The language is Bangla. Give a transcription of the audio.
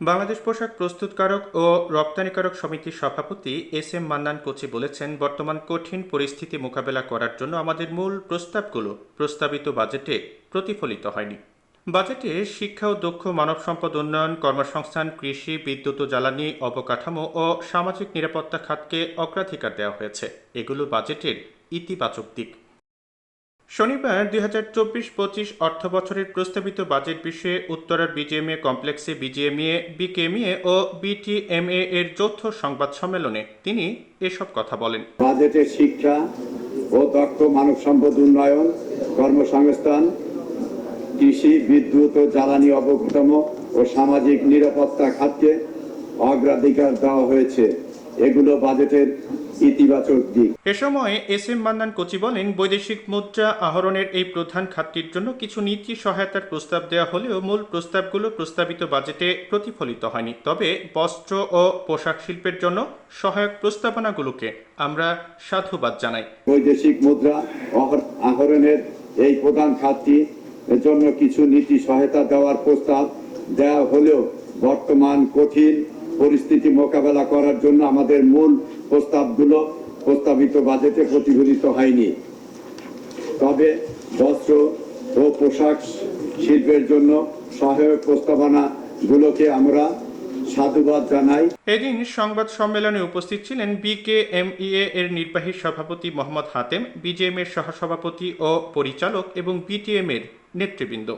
বাংলাদেশ পোশাক প্রস্তুতকারক ও রপ্তানিকারক সমিতির সভাপতি এস মান্নান কোচি বলেছেন, বর্তমান কঠিন পরিস্থিতি মোকাবেলা করার জন্য আমাদের মূল প্রস্তাবগুলো প্রস্তাবিত বাজেটে প্রতিফলিত হয়নি। বাজেটে শিক্ষা ও দক্ষ মানব সম্পদ উন্নয়ন, কর্মসংস্থান, কৃষি, বিদ্যুৎ ও জ্বালানি, অবকাঠামো ও সামাজিক নিরাপত্তা খাতকে অগ্রাধিকার দেওয়া হয়েছে। এগুলো বাজেটের ইতিবাচক দিক। শনিবার ২০২৪-২৫ অর্থবছরের প্রস্তাবিত বাজেট বিষয়ে উত্তরার বিজিএমএ কমপ্লেক্সে বিজিএমইএ, বিকেএমইএ ও বিটিএমএ এর যৌথ সংবাদ সম্মেলনে তিনি এসব কথা বলেন। বাজেটে শিক্ষা ও দক্ষ মানব সম্পদ উন্নয়ন, কর্মসংস্থান, কৃষি, বিদ্যুৎ ও জ্বালানি, অবকাঠামো ও সামাজিক নিরাপত্তা খাতকে অগ্রাধিকার দেওয়া হয়েছে। এগুলো বাজেটের ইতিবাচক দিক। এ সময় এস মান্নান কোচি বলেন, বৈদেশিক মুদ্রা আহরণের এই প্রধান খাতটির জন্য কিছু নীতি সহায়তার প্রস্তাব দেওয়া হলেও মূল প্রস্তাবগুলো প্রস্তাবিত বাজেটে প্রতিফলিত হয়নি। তবে বস্ত্র ও পোশাক শিল্পের জন্য সহায়ক প্রস্তাবনাগুলোকে আমরা সাধুবাদ জানাই। বৈদেশিক মুদ্রা আহরণের এই প্রধান খাতটি এর জন্য কিছু নীতি সহায়তা দেওয়ার প্রস্তাব দেওয়া হলেও বর্তমান কঠিন পরিস্থিতি মোকাবেলা করার জন্য আমাদের মূল প্রস্তাবগুলো প্রস্তাবিত বাজেটে প্রতিফলিত হয়নি। তবে বস্ত্র ও পোশাক শিল্পের জন্য সহায়ক প্রস্তাবনাগুলোকে আমরা সাধুবাদ জানাই। এদিন সংবাদ সম্মেলনে উপস্থিত ছিলেন বিকেএমইএ এর নির্বাহী সভাপতি মোহাম্মদ হাতেম, বিজিএম এর সহসভাপতি ও পরিচালক এবং বিটিএম এর নেতৃবৃন্দ।